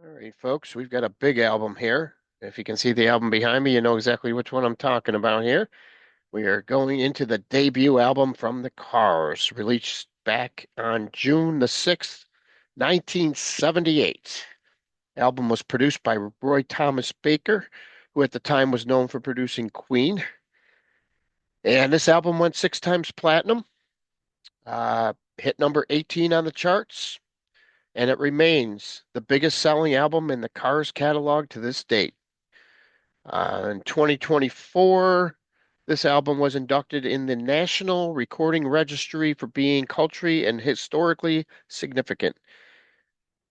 All right, folks, we've got a big album here. If you can see the album behind me, you know exactly which one I'm talking about here. We are going into the debut album from the Cars, released back on June the 6th, 1978. Album was produced by Roy Thomas Baker, who at the time was known for producing Queen. And this album went 6 times platinum, hit number 18 on the charts, and it remains the biggest selling album in the Cars catalog to this date. In 2024, this album was inducted in the National Recording Registry for being culturally and historically significant.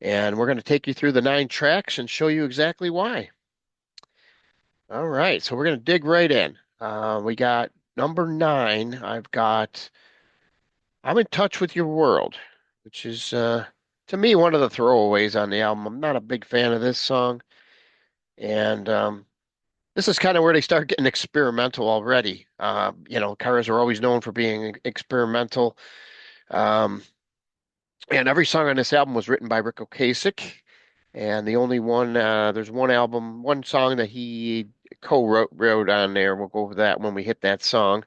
And we're going to take you through the 9 tracks and show you exactly why. All right, so we're going to dig right in. We got number 9. I've got I'm in Touch with Your World, which is, to me, one of the throwaways on the album. I'm not a big fan of this song. And this is kind of where they start getting experimental already. Cars are always known for being experimental. Um, and every song on this album was written by Rick Ocasek. And there's one song that he co-wrote on there. We'll go over that when we hit that song.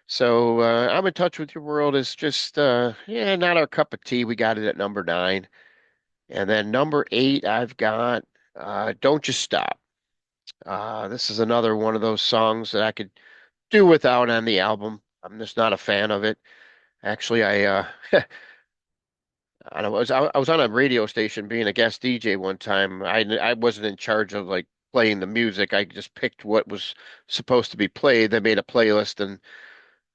So I'm in Touch with Your World is just, yeah, not our cup of tea. We got it at number 9. And then number 8, I've got Don't Just Stop. This is another one of those songs that I could do without on the album. I'm just not a fan of it. Actually, I was on a radio station being a guest DJ one time. I wasn't in charge of like playing the music. I just picked what was supposed to be played. They made a playlist, and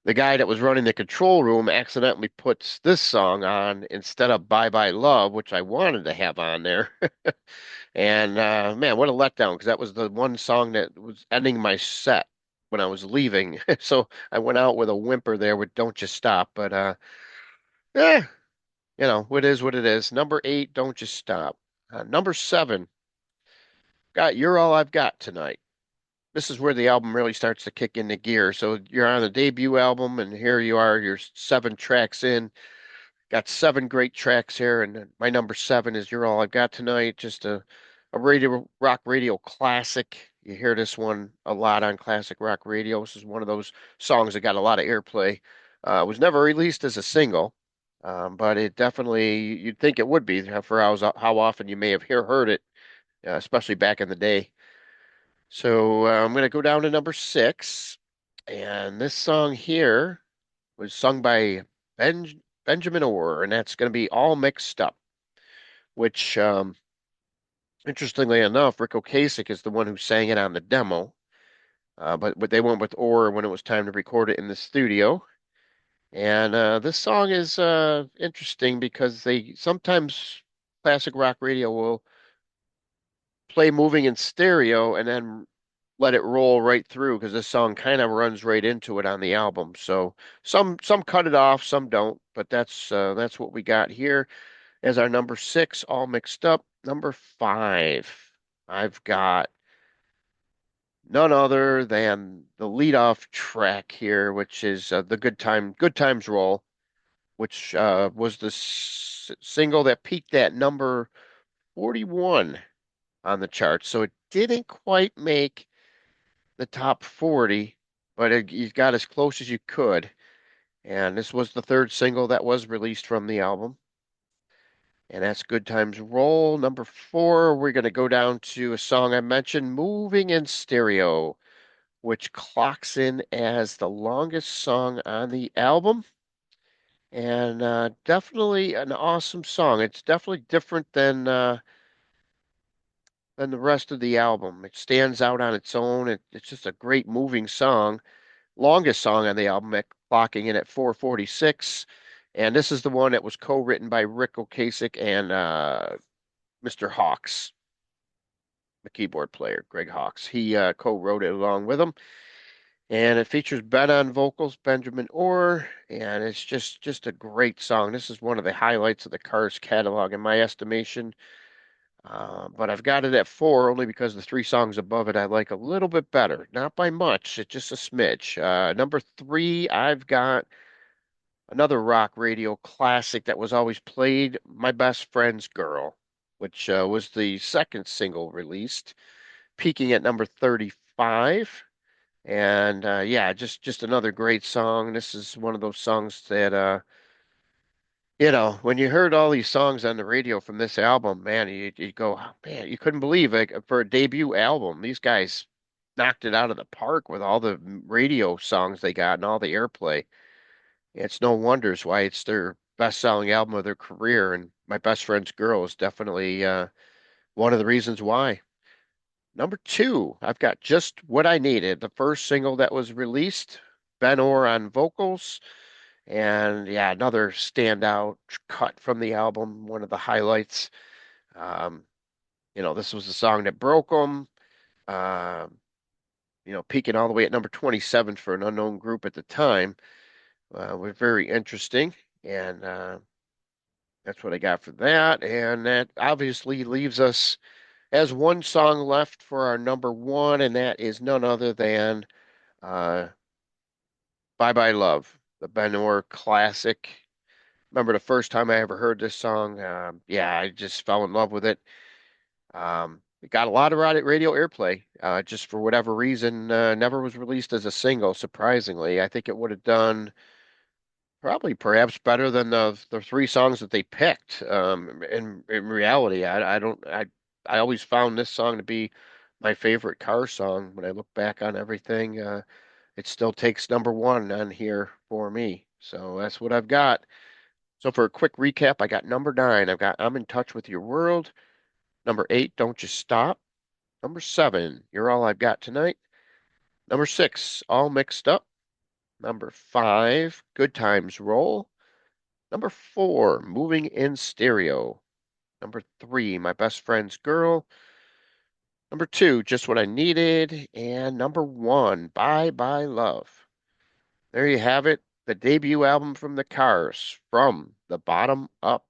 the guy that was running the control room accidentally puts this song on instead of Bye Bye Love, which I wanted to have on there. And man, what a letdown, because that was the one song that was ending my set when I was leaving. So I went out with a whimper there with Don't Just Stop. But yeah, it is what it is. Number 8, Don't Just Stop. Number 7, got You're All I've Got Tonight. This is where the album really starts to kick into gear. So you're on the debut album, and here you are, you're 7 tracks in. Got 7 great tracks here, and my number 7 is You're All I've Got Tonight. Just a rock radio classic. You hear this one a lot on classic rock radio. This is one of those songs that got a lot of airplay. It was never released as a single, but it definitely, you'd think it would be for how often you may have heard it, especially back in the day. So I'm going to go down to number 6, and this song here was sung by Benjamin Orr, and that's going to be All Mixed Up, which, interestingly enough, Rick Ocasek is the one who sang it on the demo, but they went with Orr when it was time to record it in the studio. And this song is interesting because they sometimes classic rock radio will play moving in stereo and then let it roll right through because this song kind of runs right into it on the album. So some cut it off, some don't, but that's what we got here as our number 6, All Mixed Up. Number 5, I've got none other than the leadoff track here, which is the Good Times Roll, which was the single that peaked at number 41 on the charts. So it didn't quite make the top 40, but you got as close as you could. And this was the third single that was released from the album. And that's Good Times Roll. Number 4, we're going to go down to a song I mentioned, Moving in Stereo, which clocks in as the longest song on the album. And definitely an awesome song. It's definitely different than the rest of the album. It stands out on its own. It's just a great moving song. Longest song on the album, clocking in at 4:46. And this is the one that was co-written by Rick Ocasek and Mr. Hawks, the keyboard player, Greg Hawks. He co-wrote it along with him. And it features Ben on vocals, Benjamin Orr, and it's just a great song. This is one of the highlights of the Cars catalog in my estimation. But I've got it at 4 only because the 3 songs above it I like a little bit better. Not by much, it's just a smidge. Number 3, I've got another rock radio classic that was always played, My Best Friend's Girl. which was the second single released, peaking at number 35. And yeah, just another great song. This is one of those songs that when you heard all these songs on the radio from this album, man, you go, "Oh, man, you couldn't believe it for a debut album. These guys knocked it out of the park with all the radio songs they got and all the airplay. It's no wonders why it's their best-selling album of their career. And My Best Friend's Girl is definitely one of the reasons why. Number two, I've got Just What I Needed, the first single that was released. Ben Orr on vocals. And yeah, another standout cut from the album, one of the highlights. Um, this was the song that broke them, peaking all the way at number 27 for an unknown group at the time. Was very interesting. And that's what I got for that. And that obviously leaves us as one song left for our number one, and that is none other than uh, Bye Bye Love, the Ben Orr classic. Remember the first time I ever heard this song? Yeah, I just fell in love with it. It got a lot of radio airplay, just for whatever reason, never was released as a single, surprisingly. I think it would have done probably perhaps better than the three songs that they picked. In reality, I always found this song to be my favorite car song. When I look back on everything, it still takes number one on here for me. So that's what I've got. So for a quick recap, I got number nine. I've got I'm in touch with your world. Number eight, don't just stop. Number seven, you're all I've got tonight. Number six, all mixed up. Number five, good times roll. Number four, moving in stereo. Number three, my best friend's girl. Number two, just what I needed. And number one, bye bye love. There you have it. The debut album from the Cars, From the Bottom Up.